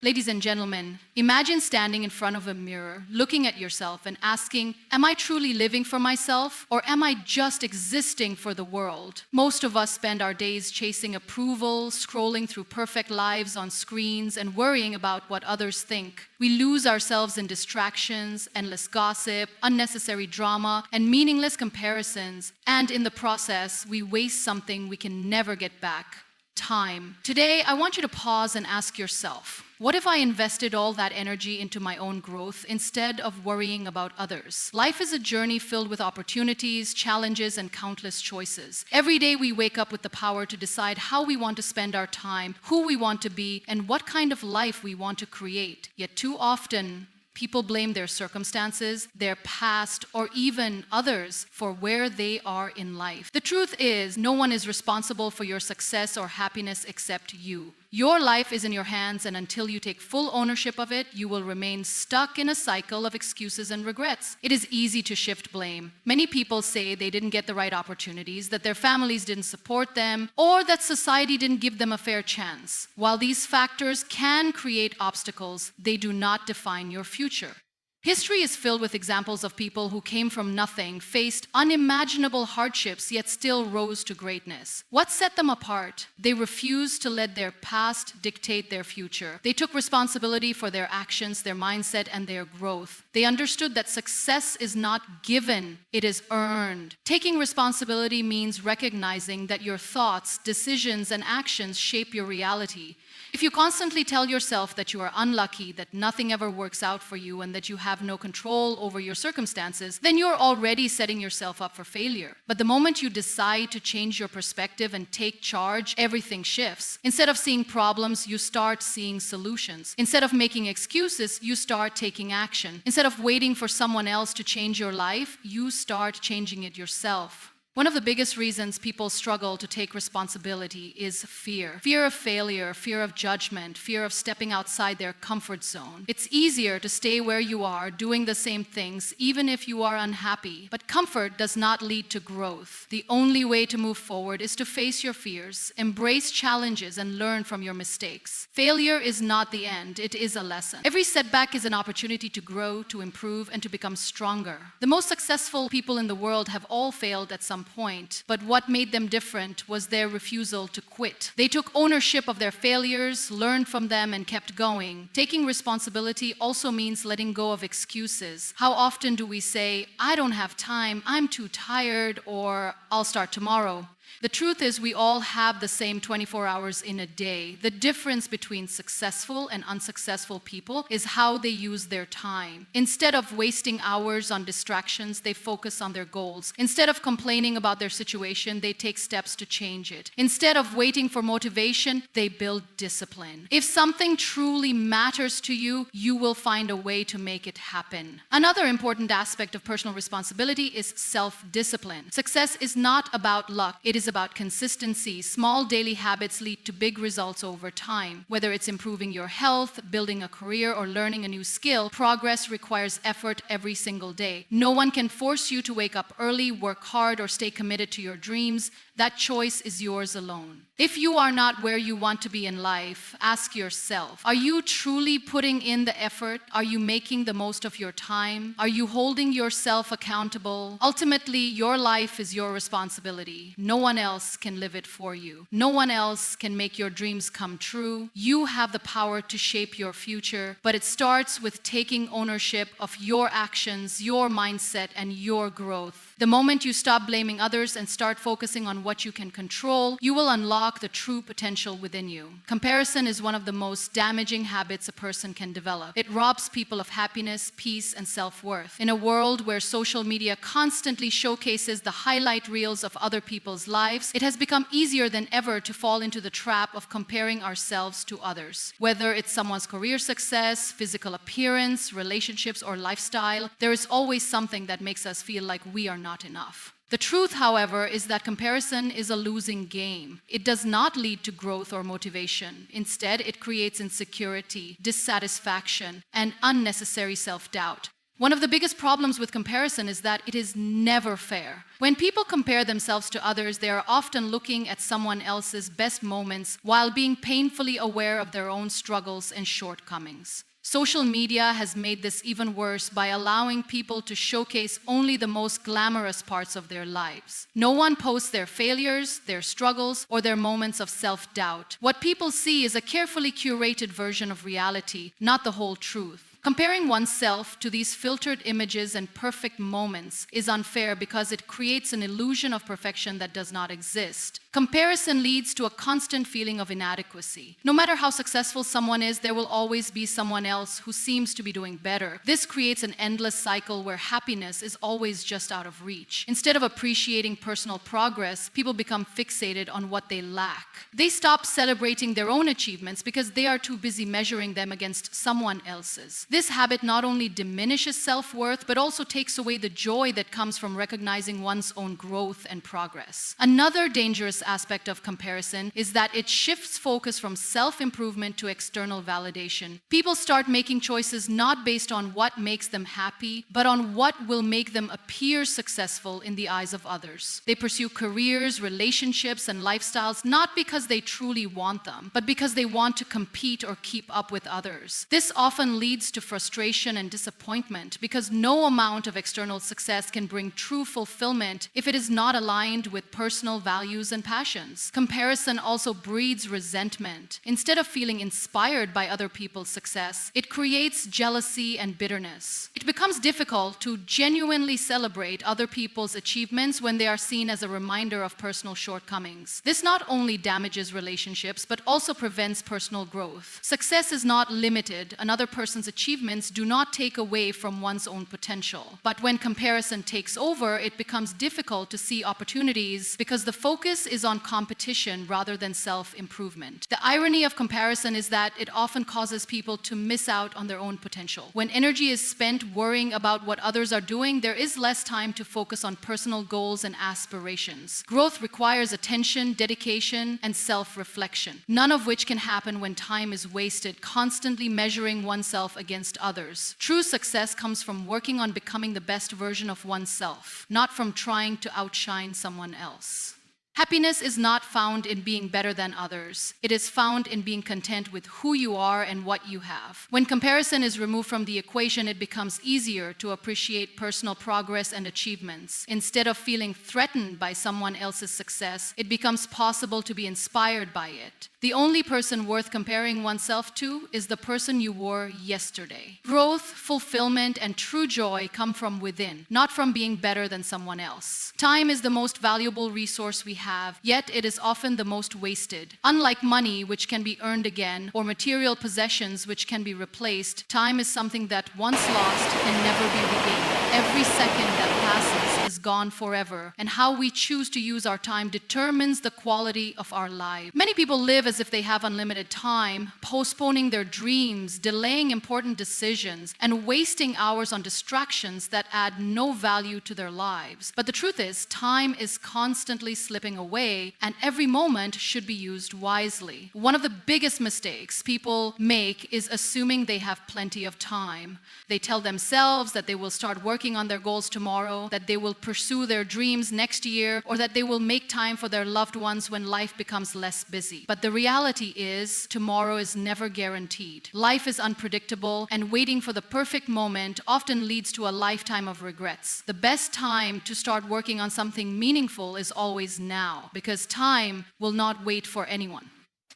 Ladies and gentlemen, imagine standing in front of a mirror, looking at yourself and asking, am I truly living for myself or am I just existing for the world? Most of us spend our days chasing approval, scrolling through perfect lives on screens and worrying about what others think. We lose ourselves in distractions, endless gossip, unnecessary drama, and meaningless comparisons. And in the process, we waste something we can never get back: time. Today, I want you to pause and ask yourself, what if I invested all that energy into my own growth instead of worrying about others? Life is a journey filled with opportunities, challenges, and countless choices. Every day we wake up with the power to decide how we want to spend our time, who we want to be, and what kind of life we want to create. Yet too often, people blame their circumstances, their past, or even others for where they are in life. The truth is, no one is responsible for your success or happiness except you. Your life is in your hands, and until you take full ownership of it, you will remain stuck in a cycle of excuses and regrets. It is easy to shift blame. Many people say they didn't get the right opportunities, that their families didn't support them, or that society didn't give them a fair chance. While these factors can create obstacles, they do not define your future. History is filled with examples of people who came from nothing, faced unimaginable hardships, yet still rose to greatness. What set them apart? They refused to let their past dictate their future. They took responsibility for their actions, their mindset, and their growth. They understood that success is not given, it is earned. Taking responsibility means recognizing that your thoughts, decisions, and actions shape your reality. If you constantly tell yourself that you are unlucky, that nothing ever works out for you, and that you have no control over your circumstances, then you're already setting yourself up for failure. But the moment you decide to change your perspective and take charge, everything shifts. Instead of seeing problems, you start seeing solutions. Instead of making excuses, you start taking action. Instead of waiting for someone else to change your life, you start changing it yourself. One of the biggest reasons people struggle to take responsibility is fear. Fear of failure, fear of judgment, fear of stepping outside their comfort zone. It's easier to stay where you are, doing the same things, even if you are unhappy. But comfort does not lead to growth. The only way to move forward is to face your fears, embrace challenges, and learn from your mistakes. Failure is not the end, it is a lesson. Every setback is an opportunity to grow, to improve, and to become stronger. The most successful people in the world have all failed at some point, but what made them different was their refusal to quit. They took ownership of their failures, learned from them, and kept going. Taking responsibility also means letting go of excuses. How often do we say, I don't have time, I'm too tired, or I'll start tomorrow? The truth is, we all have the same 24 hours in a day. The difference between successful and unsuccessful people is how they use their time. Instead of wasting hours on distractions, they focus on their goals. Instead of complaining about their situation, they take steps to change it. Instead of waiting for motivation, they build discipline. If something truly matters to you, you will find a way to make it happen. Another important aspect of personal responsibility is self-discipline. Success is not about luck. It is about consistency. Small daily habits lead to big results over time. Whether it's improving your health, building a career, or learning a new skill, progress requires effort every single day. No one can force you to wake up early, work hard, or stay committed to your dreams. That choice is yours alone. If you are not where you want to be in life, ask yourself, are you truly putting in the effort? Are you making the most of your time? Are you holding yourself accountable? Ultimately, your life is your responsibility. No one else can live it for you. No one else can make your dreams come true. You have the power to shape your future, but it starts with taking ownership of your actions, your mindset, and your growth. The moment you stop blaming others and start focusing on what you can control, you will unlock the true potential within you. Comparison is one of the most damaging habits a person can develop. It robs people of happiness, peace, and self-worth. In a world where social media constantly showcases the highlight reels of other people's lives, it has become easier than ever to fall into the trap of comparing ourselves to others. Whether it's someone's career success, physical appearance, relationships, or lifestyle, there is always something that makes us feel like we are not enough. The truth, however, is that comparison is a losing game. It does not lead to growth or motivation. Instead, it creates insecurity, dissatisfaction, and unnecessary self-doubt. One of the biggest problems with comparison is that it is never fair. When people compare themselves to others, they are often looking at someone else's best moments while being painfully aware of their own struggles and shortcomings. Social media has made this even worse by allowing people to showcase only the most glamorous parts of their lives. No one posts their failures, their struggles, or their moments of self-doubt. What people see is a carefully curated version of reality, not the whole truth. Comparing oneself to these filtered images and perfect moments is unfair because it creates an illusion of perfection that does not exist. Comparison leads to a constant feeling of inadequacy. No matter how successful someone is, there will always be someone else who seems to be doing better. This creates an endless cycle where happiness is always just out of reach. Instead of appreciating personal progress, people become fixated on what they lack. They stop celebrating their own achievements because they are too busy measuring them against someone else's. This habit not only diminishes self-worth, but also takes away the joy that comes from recognizing one's own growth and progress. Another dangerous aspect of comparison is that it shifts focus from self-improvement to external validation. People start making choices not based on what makes them happy, but on what will make them appear successful in the eyes of others. They pursue careers, relationships, and lifestyles not because they truly want them, but because they want to compete or keep up with others. This often leads to frustration and disappointment because no amount of external success can bring true fulfillment if it is not aligned with personal values and passions. Comparison also breeds resentment. Instead of feeling inspired by other people's success, it creates jealousy and bitterness. It becomes difficult to genuinely celebrate other people's achievements when they are seen as a reminder of personal shortcomings. This not only damages relationships, but also prevents personal growth. Success is not limited. Another person's achievements do not take away from one's own potential. But when comparison takes over, it becomes difficult to see opportunities because the focus is on competition rather than self-improvement. The irony of comparison is that it often causes people to miss out on their own potential. When energy is spent worrying about what others are doing, there is less time to focus on personal goals and aspirations. Growth requires attention, dedication, and self-reflection, none of which can happen when time is wasted constantly measuring oneself against others. True success comes from working on becoming the best version of oneself, not from trying to outshine someone else. Happiness is not found in being better than others. It is found in being content with who you are and what you have. When comparison is removed from the equation, it becomes easier to appreciate personal progress and achievements. Instead of feeling threatened by someone else's success, it becomes possible to be inspired by it. The only person worth comparing oneself to is the person you were yesterday. Growth, fulfillment, and true joy come from within, not from being better than someone else. Time is the most valuable resource we have, yet it is often the most wasted. Unlike money, which can be earned again, or material possessions, which can be replaced, time is something that once lost can never be regained. Every second that passes is gone forever, and how we choose to use our time determines the quality of our life. Many people live as if they have unlimited time, postponing their dreams, delaying important decisions, and wasting hours on distractions that add no value to their lives. But the truth is, time is constantly slipping away, and every moment should be used wisely. One of the biggest mistakes people make is assuming they have plenty of time. They tell themselves that they will start working on their goals tomorrow, that they will pursue their dreams next year, or that they will make time for their loved ones when life becomes less busy. But the reality is, tomorrow is never guaranteed. Life is unpredictable, and waiting for the perfect moment often leads to a lifetime of regrets. The best time to start working on something meaningful is always now, because time will not wait for anyone.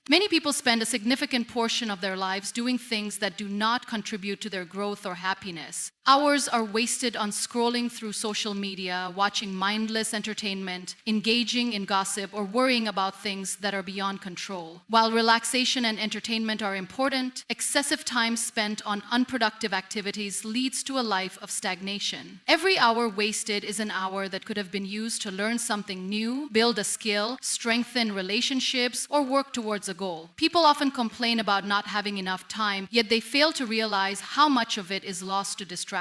Many people spend a significant portion of their lives doing things that do not contribute to their growth or happiness. Hours are wasted on scrolling through social media, watching mindless entertainment, engaging in gossip, or worrying about things that are beyond control. While relaxation and entertainment are important, excessive time spent on unproductive activities leads to a life of stagnation. Every hour wasted is an hour that could have been used to learn something new, build a skill, strengthen relationships, or work towards a goal. People often complain about not having enough time, yet they fail to realize how much of it is lost to distractions.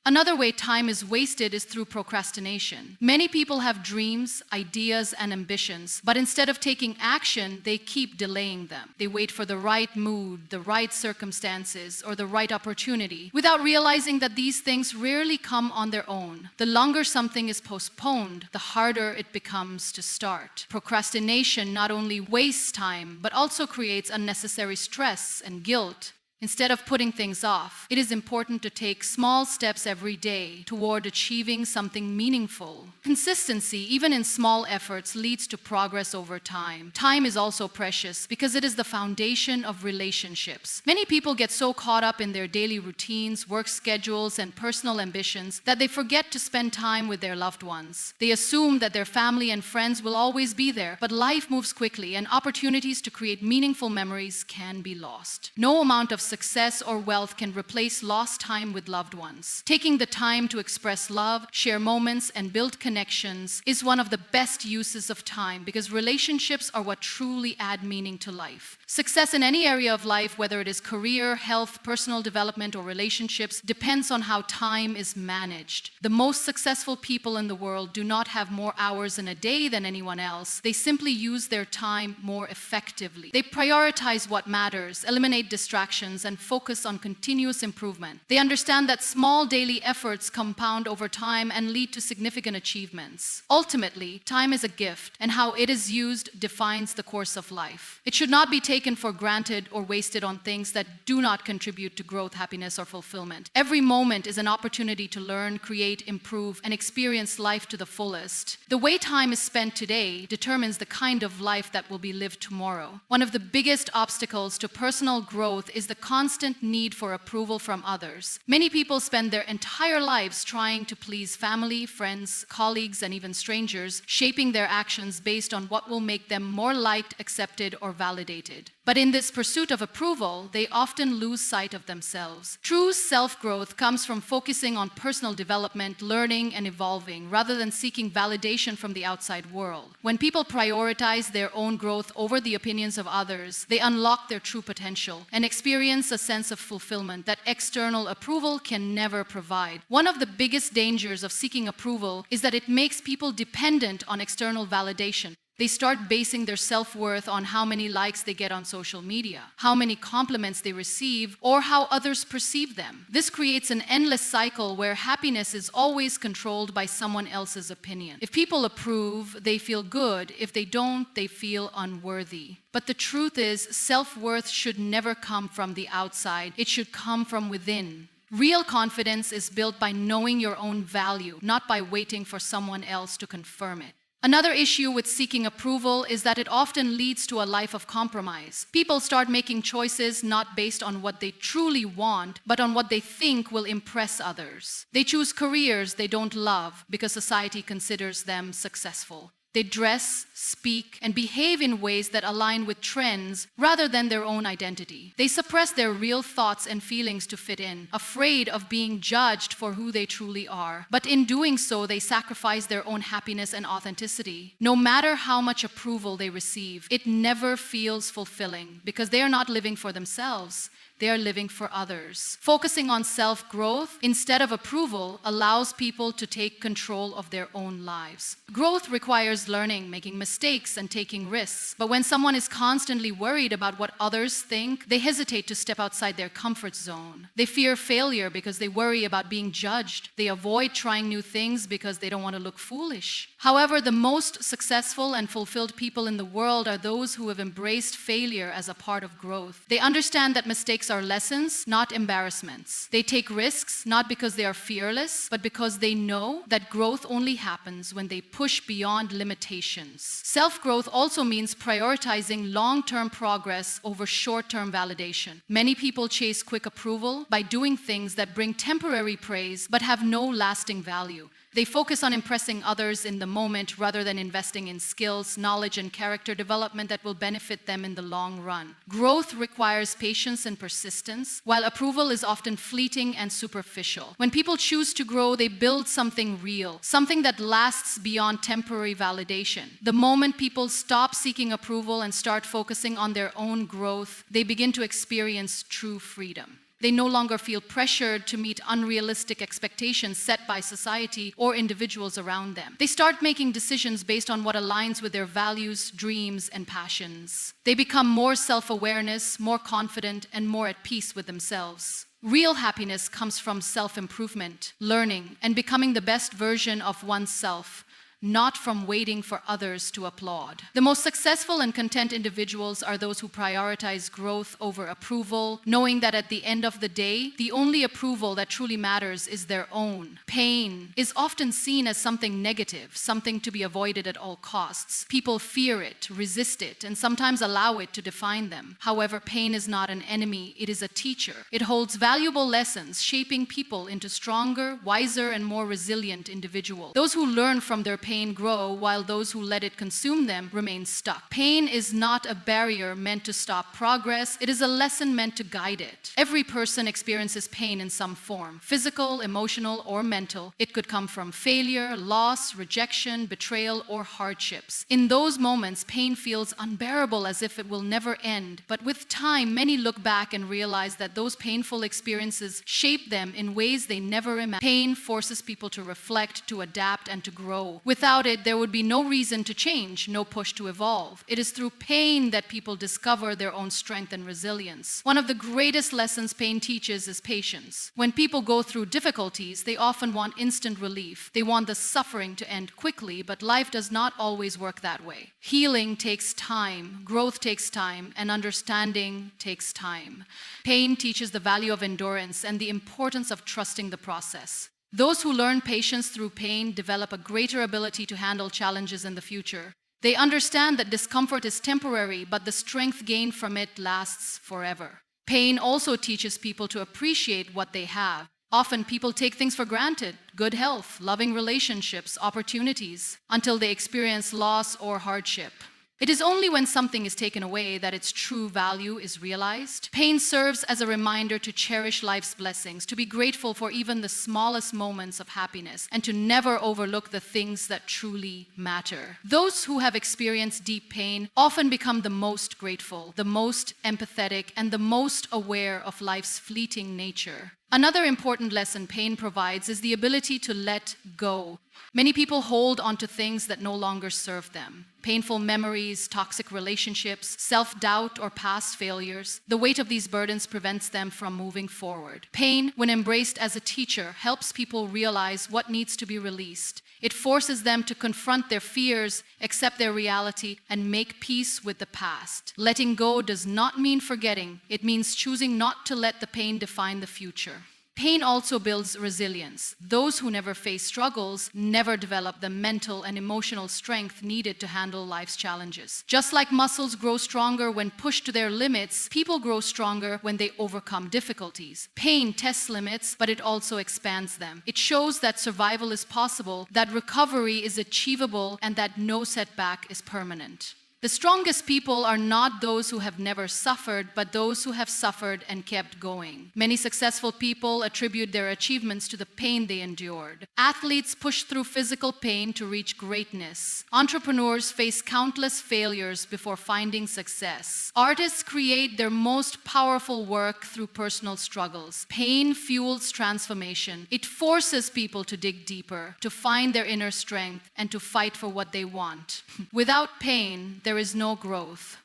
Another way time is wasted is through procrastination. Many people have dreams, ideas, and ambitions, but instead of taking action, they keep delaying them. They wait for the right mood, the right circumstances, or the right opportunity, without realizing that these things rarely come on their own. The longer something is postponed, the harder it becomes to start. Procrastination not only wastes time, but also creates unnecessary stress and guilt. Instead of putting things off, it is important to take small steps every day toward achieving something meaningful. Consistency, even in small efforts, leads to progress over time. Time is also precious because it is the foundation of relationships. Many people get so caught up in their daily routines, work schedules, and personal ambitions that they forget to spend time with their loved ones. They assume that their family and friends will always be there, but life moves quickly and opportunities to create meaningful memories can be lost. No amount of success or wealth can replace lost time with loved ones. Taking the time to express love, share moments, and build connections is one of the best uses of time because relationships are what truly add meaning to life. Success in any area of life, whether it is career, health, personal development, or relationships, depends on how time is managed. The most successful people in the world do not have more hours in a day than anyone else. They simply use their time more effectively. They prioritize what matters, eliminate distractions, and focus on continuous improvement. They understand that small daily efforts compound over time and lead to significant achievements. Ultimately, time is a gift, and how it is used defines the course of life. It should not be taken for granted or wasted on things that do not contribute to growth, happiness, or fulfillment. Every moment is an opportunity to learn, create, improve, and experience life to the fullest. The way time is spent today determines the kind of life that will be lived tomorrow. One of the biggest obstacles to personal growth is the constant need for approval from others. Many people spend their entire lives trying to please family, friends, colleagues, and even strangers, shaping their actions based on what will make them more liked, accepted, or validated. But in this pursuit of approval, they often lose sight of themselves. True self-growth comes from focusing on personal development, learning, and evolving, rather than seeking validation from the outside world. When people prioritize their own growth over the opinions of others, they unlock their true potential and experience a sense of fulfillment that external approval can never provide. One of the biggest dangers of seeking approval is that it makes people dependent on external validation. They start basing their self-worth on how many likes they get on social media, how many compliments they receive, or how others perceive them. This creates an endless cycle where happiness is always controlled by someone else's opinion. If people approve, they feel good. If they don't, they feel unworthy. But the truth is, self-worth should never come from the outside. It should come from within. Real confidence is built by knowing your own value, not by waiting for someone else to confirm it. Another issue with seeking approval is that it often leads to a life of compromise. People start making choices not based on what they truly want, but on what they think will impress others. They choose careers they don't love because society considers them successful. They dress, speak, and behave in ways that align with trends rather than their own identity. They suppress their real thoughts and feelings to fit in, afraid of being judged for who they truly are. But in doing so, they sacrifice their own happiness and authenticity. No matter how much approval they receive, it never feels fulfilling because they are not living for themselves. They are living for others. Focusing on self-growth instead of approval allows people to take control of their own lives. Growth requires learning, making mistakes, and taking risks. But when someone is constantly worried about what others think, they hesitate to step outside their comfort zone. They fear failure because they worry about being judged. They avoid trying new things because they don't want to look foolish. However, the most successful and fulfilled people in the world are those who have embraced failure as a part of growth. They understand that mistakes are lessons, not embarrassments. They take risks not because they are fearless, but because they know that growth only happens when they push beyond limitations. Self-growth also means prioritizing long-term progress over short-term validation. Many people chase quick approval by doing things that bring temporary praise but have no lasting value. They focus on impressing others in the moment rather than investing in skills, knowledge, and character development that will benefit them in the long run. Growth requires patience and persistence, while approval is often fleeting and superficial. When people choose to grow, they build something real, something that lasts beyond temporary validation. The moment people stop seeking approval and start focusing on their own growth, they begin to experience true freedom. They no longer feel pressured to meet unrealistic expectations set by society or individuals around them. They start making decisions based on what aligns with their values, dreams, and passions. They become more self-awareness, more confident, and more at peace with themselves. Real happiness comes from self-improvement, learning, and becoming the best version of oneself, not from waiting for others to applaud. The most successful and content individuals are those who prioritize growth over approval, knowing that at the end of the day, the only approval that truly matters is their own. Pain is often seen as something negative, something to be avoided at all costs. People fear it, resist it, and sometimes allow it to define them. However, pain is not an enemy, it is a teacher. It holds valuable lessons, shaping people into stronger, wiser, and more resilient individuals. Those who learn from their pain grow, while those who let it consume them remain stuck. Pain is not a barrier meant to stop progress, it is a lesson meant to guide it. Every person experiences pain in some form, physical, emotional, or mental. It could come from failure, loss, rejection, betrayal, or hardships. In those moments, pain feels unbearable, as if it will never end. But with time, many look back and realize that those painful experiences shape them in ways they never imagined. Pain forces people to reflect, to adapt, and to grow. Without it, there would be no reason to change, no push to evolve. It is through pain that people discover their own strength and resilience. One of the greatest lessons pain teaches is patience. When people go through difficulties, they often want instant relief. They want the suffering to end quickly, but life does not always work that way. Healing takes time, growth takes time, and understanding takes time. Pain teaches the value of endurance and the importance of trusting the process. Those who learn patience through pain develop a greater ability to handle challenges in the future. They understand that discomfort is temporary, but the strength gained from it lasts forever. Pain also teaches people to appreciate what they have. Often people take things for granted, good health, loving relationships, opportunities, until they experience loss or hardship. It is only when something is taken away that its true value is realized. Pain serves as a reminder to cherish life's blessings, to be grateful for even the smallest moments of happiness, and to never overlook the things that truly matter. Those who have experienced deep pain often become the most grateful, the most empathetic, and the most aware of life's fleeting nature. Another important lesson pain provides is the ability to let go. Many people hold onto things that no longer serve them. Painful memories, toxic relationships, self-doubt, or past failures. The weight of these burdens prevents them from moving forward. Pain, when embraced as a teacher, helps people realize what needs to be released. It forces them to confront their fears, accept their reality, and make peace with the past. Letting go does not mean forgetting. It means choosing not to let the pain define the future. Pain also builds resilience. Those who never face struggles never develop the mental and emotional strength needed to handle life's challenges. Just like muscles grow stronger when pushed to their limits, people grow stronger when they overcome difficulties. Pain tests limits, but it also expands them. It shows that survival is possible, that recovery is achievable, and that no setback is permanent. The strongest people are not those who have never suffered, but those who have suffered and kept going. Many successful people attribute their achievements to the pain they endured. Athletes push through physical pain to reach greatness. Entrepreneurs face countless failures before finding success. Artists create their most powerful work through personal struggles. Pain fuels transformation. It forces people to dig deeper, to find their inner strength, and to fight for what they want. Without pain, there is no growth.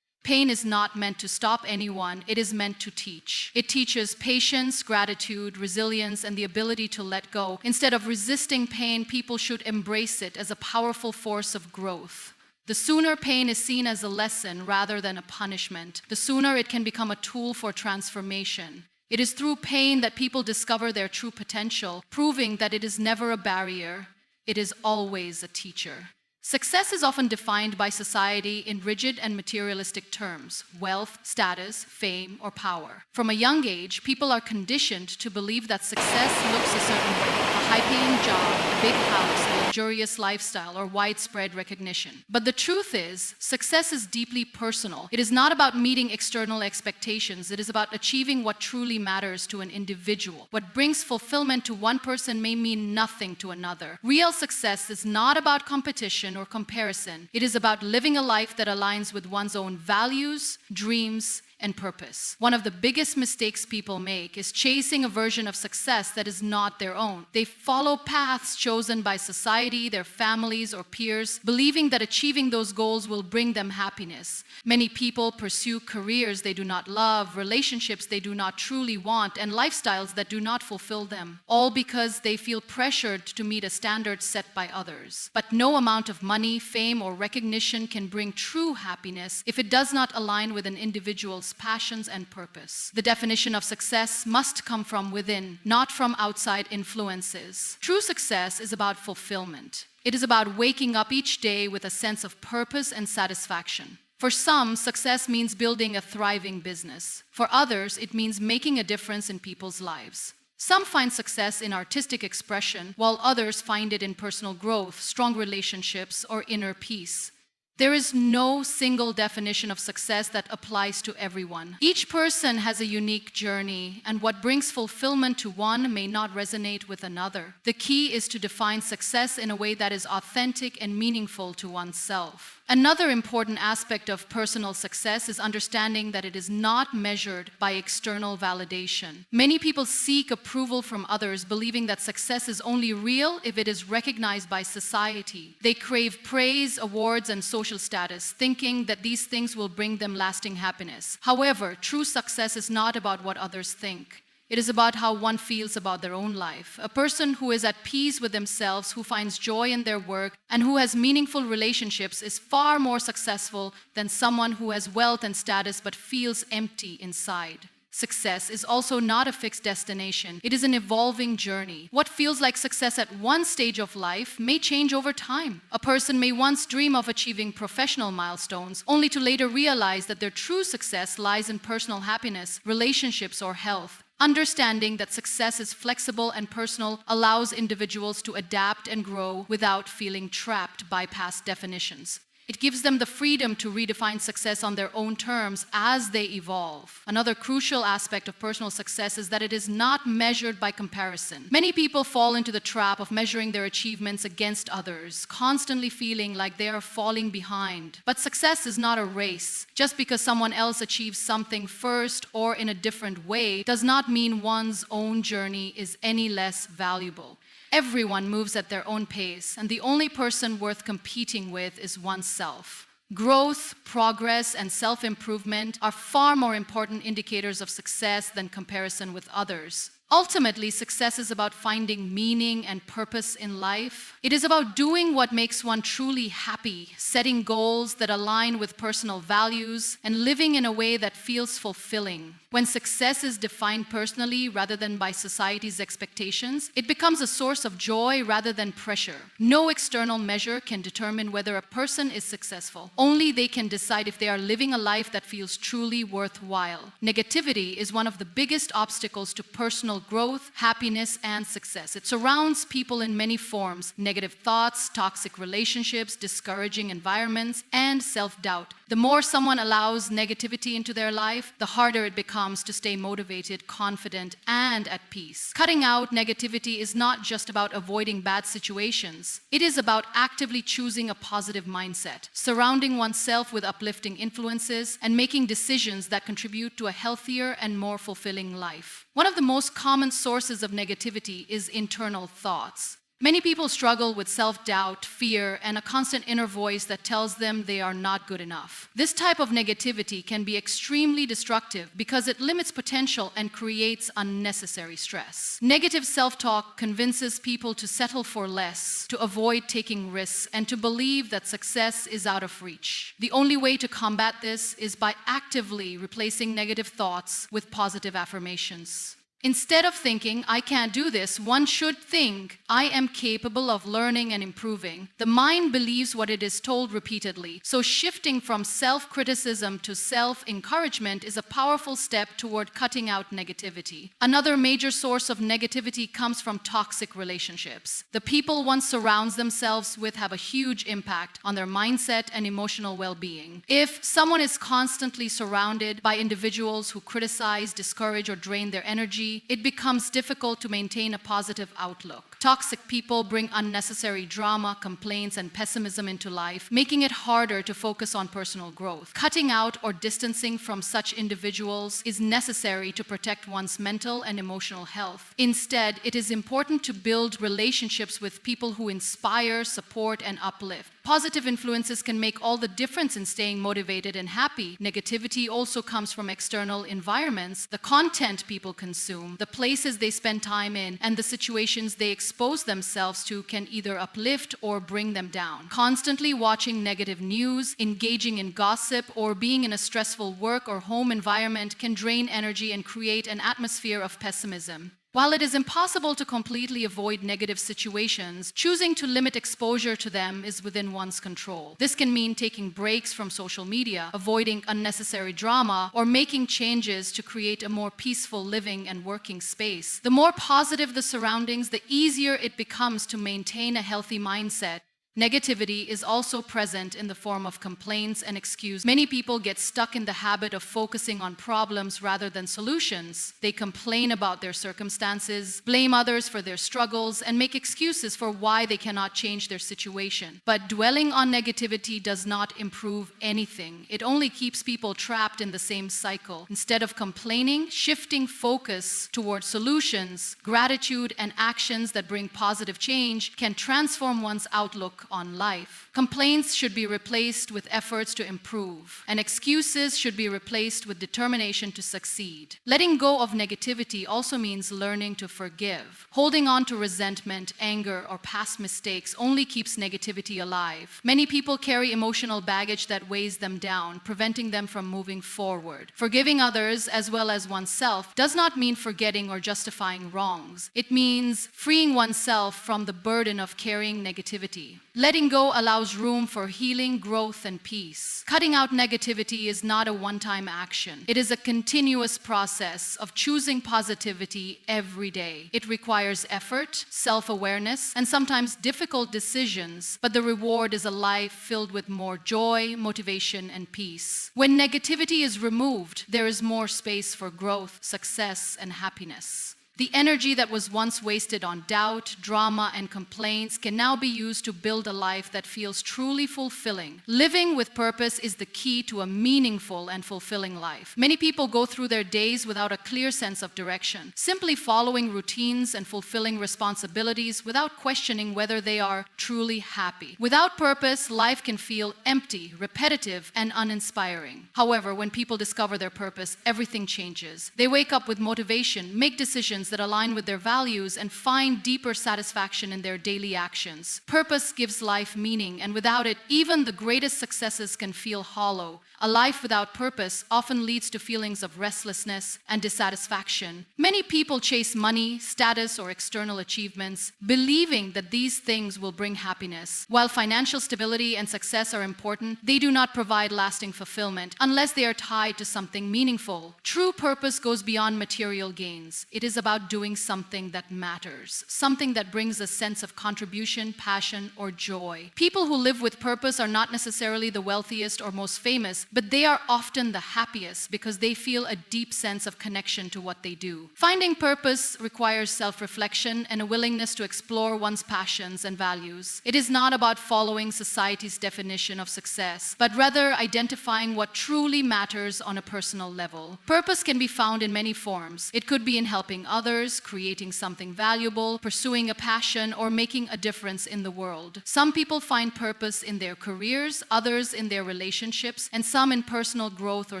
Pain is not meant to stop anyone, it is meant to teach. It teaches patience, gratitude, resilience, and the ability to let go. Instead of resisting pain, people should embrace it as a powerful force of growth. The sooner pain is seen as a lesson rather than a punishment, the sooner it can become a tool for transformation. It is through pain that people discover their true potential, proving that it is never a barrier, it is always a teacher. Success is often defined by society in rigid and materialistic terms: wealth, status, fame, or power. From a young age, people are conditioned to believe that success looks a certain way: a high-paying job, a big house, a luxurious lifestyle, or widespread recognition. But the truth is, success is deeply personal. It is not about meeting external expectations. It is about achieving what truly matters to an individual. What brings fulfillment to one person may mean nothing to another. Real success is not about competition or comparison. It is about living a life that aligns with one's own values, dreams, and purpose. One of the biggest mistakes people make is chasing a version of success that is not their own. They follow paths chosen by society, their families, or peers, believing that achieving those goals will bring them happiness. Many people pursue careers they do not love, relationships they do not truly want, and lifestyles that do not fulfill them, all because they feel pressured to meet a standard set by others. But no amount of money, fame, or recognition can bring true happiness if it does not align with an individual's passions and purpose. The definition of success must come from within, not from outside influences. True success is about fulfillment. It is about waking up each day with a sense of purpose and satisfaction. For some, success means building a thriving business. For others, it means making a difference in people's lives. Some find success in artistic expression, while others find it in personal growth, strong relationships, or inner peace. There is no single definition of success that applies to everyone. Each person has a unique journey, and what brings fulfillment to one may not resonate with another. The key is to define success in a way that is authentic and meaningful to oneself. Another important aspect of personal success is understanding that it is not measured by external validation. Many people seek approval from others, believing that success is only real if it is recognized by society. They crave praise, awards, and social status, thinking that these things will bring them lasting happiness. However, true success is not about what others think. It is about how one feels about their own life. A person who is at peace with themselves, who finds joy in their work, and who has meaningful relationships is far more successful than someone who has wealth and status but feels empty inside. Success is also not a fixed destination. It is an evolving journey. What feels like success at one stage of life may change over time. A person may once dream of achieving professional milestones, only to later realize that their true success lies in personal happiness, relationships, or health. Understanding that success is flexible and personal allows individuals to adapt and grow without feeling trapped by past definitions. It gives them the freedom to redefine success on their own terms as they evolve. Another crucial aspect of personal success is that it is not measured by comparison. Many people fall into the trap of measuring their achievements against others, constantly feeling like they are falling behind. But success is not a race. Just because someone else achieves something first or in a different way does not mean one's own journey is any less valuable. Everyone moves at their own pace, and the only person worth competing with is oneself. Growth, progress, and self-improvement are far more important indicators of success than comparison with others. Ultimately, success is about finding meaning and purpose in life. It is about doing what makes one truly happy, setting goals that align with personal values, and living in a way that feels fulfilling. When success is defined personally rather than by society's expectations, it becomes a source of joy rather than pressure. No external measure can determine whether a person is successful. Only they can decide if they are living a life that feels truly worthwhile. Negativity is one of the biggest obstacles to personal growth, happiness, and success. It surrounds people in many forms: negative thoughts, toxic relationships, discouraging environments, and self-doubt. The more someone allows negativity into their life, the harder it becomes to stay motivated, confident, and at peace. Cutting out negativity is not just about avoiding bad situations. It is about actively choosing a positive mindset, surrounding oneself with uplifting influences, and making decisions that contribute to a healthier and more fulfilling life. One of the most common sources of negativity is internal thoughts. Many people struggle with self-doubt, fear, and a constant inner voice that tells them they are not good enough. This type of negativity can be extremely destructive because it limits potential and creates unnecessary stress. Negative self-talk convinces people to settle for less, to avoid taking risks, and to believe that success is out of reach. The only way to combat this is by actively replacing negative thoughts with positive affirmations. Instead of thinking, "I can't do this," one should think, "I am capable of learning and improving." The mind believes what it is told repeatedly, so shifting from self-criticism to self-encouragement is a powerful step toward cutting out negativity. Another major source of negativity comes from toxic relationships. The people one surrounds themselves with have a huge impact on their mindset and emotional well-being. If someone is constantly surrounded by individuals who criticize, discourage, or drain their energy, negativity, it becomes difficult to maintain a positive outlook. Toxic people bring unnecessary drama, complaints, and pessimism into life, making it harder to focus on personal growth. Cutting out or distancing from such individuals is necessary to protect one's mental and emotional health. Instead, it is important to build relationships with people who inspire, support, and uplift. Positive influences can make all the difference in staying motivated and happy. Negativity also comes from external environments, the content people consume, the places they spend time in, and the situations they expose themselves to can either uplift or bring them down. Constantly watching negative news, engaging in gossip, or being in a stressful work or home environment can drain energy and create an atmosphere of pessimism. While it is impossible to completely avoid negative situations, choosing to limit exposure to them is within one's control. This can mean taking breaks from social media, avoiding unnecessary drama, or making changes to create a more peaceful living and working space. The more positive the surroundings, the easier it becomes to maintain a healthy mindset. Negativity is also present in the form of complaints and excuses. Many people get stuck in the habit of focusing on problems rather than solutions. They complain about their circumstances, blame others for their struggles, and make excuses for why they cannot change their situation. But dwelling on negativity does not improve anything. It only keeps people trapped in the same cycle. Instead of complaining, shifting focus towards solutions, gratitude, and actions that bring positive change can transform one's outlook on life. Complaints should be replaced with efforts to improve, and excuses should be replaced with determination to succeed. Letting go of negativity also means learning to forgive. Holding on to resentment, anger, or past mistakes only keeps negativity alive. Many people carry emotional baggage that weighs them down, preventing them from moving forward. Forgiving others, as well as oneself, does not mean forgetting or justifying wrongs. It means freeing oneself from the burden of carrying negativity. Letting go allows room for healing, growth, and peace. Cutting out negativity is not a one-time action. It is a continuous process of choosing positivity every day. It requires effort, self-awareness, and sometimes difficult decisions, but the reward is a life filled with more joy, motivation, and peace. When negativity is removed, there is more space for growth, success, and happiness. The energy that was once wasted on doubt, drama, and complaints can now be used to build a life that feels truly fulfilling. Living with purpose is the key to a meaningful and fulfilling life. Many people go through their days without a clear sense of direction, simply following routines and fulfilling responsibilities without questioning whether they are truly happy. Without purpose, life can feel empty, repetitive, and uninspiring. However, when people discover their purpose, everything changes. They wake up with motivation, make decisions that align with their values, and find deeper satisfaction in their daily actions. Purpose gives life meaning, and without it, even the greatest successes can feel hollow. A life without purpose often leads to feelings of restlessness and dissatisfaction. Many people chase money, status, or external achievements, believing that these things will bring happiness. While financial stability and success are important, they do not provide lasting fulfillment unless they are tied to something meaningful. True purpose goes beyond material gains. It is about doing something that matters, something that brings a sense of contribution, passion, or joy. People who live with purpose are not necessarily the wealthiest or most famous, but they are often the happiest because they feel a deep sense of connection to what they do. Finding purpose requires self-reflection and a willingness to explore one's passions and values. It is not about following society's definition of success, but rather identifying what truly matters on a personal level. Purpose can be found in many forms. It could be in helping others, creating something valuable, pursuing a passion, or making a difference in the world. Some people find purpose in their careers, others in their relationships, and some in personal growth or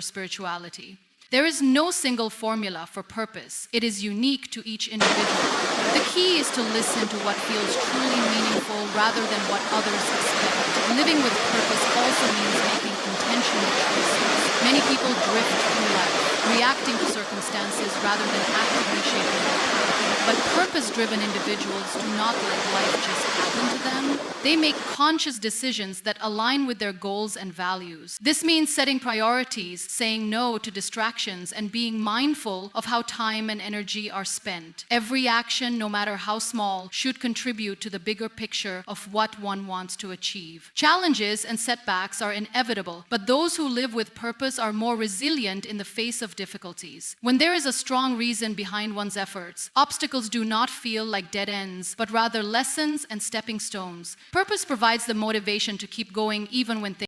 spirituality. There is no single formula for purpose. It is unique to each individual. The key is to listen to what feels truly meaningful rather than what others expect. Living with purpose also means making intentional choices. Many people drift through life, reacting to circumstances rather than actively shaping their path. But purpose-driven individuals do not let life just happen to them. They make conscious decisions that align with their goals and values. This means setting priorities, saying no to distractions, and being mindful of how time and energy are spent. Every action, no matter how small, should contribute to the bigger picture of what one wants to achieve. Challenges and setbacks are inevitable, but those who live with purpose are more resilient in the face of difficulties. When there is a strong reason behind one's efforts, obstacles do not feel like dead ends, but rather lessons and stepping stones. Purpose provides the motivation to keep going even when things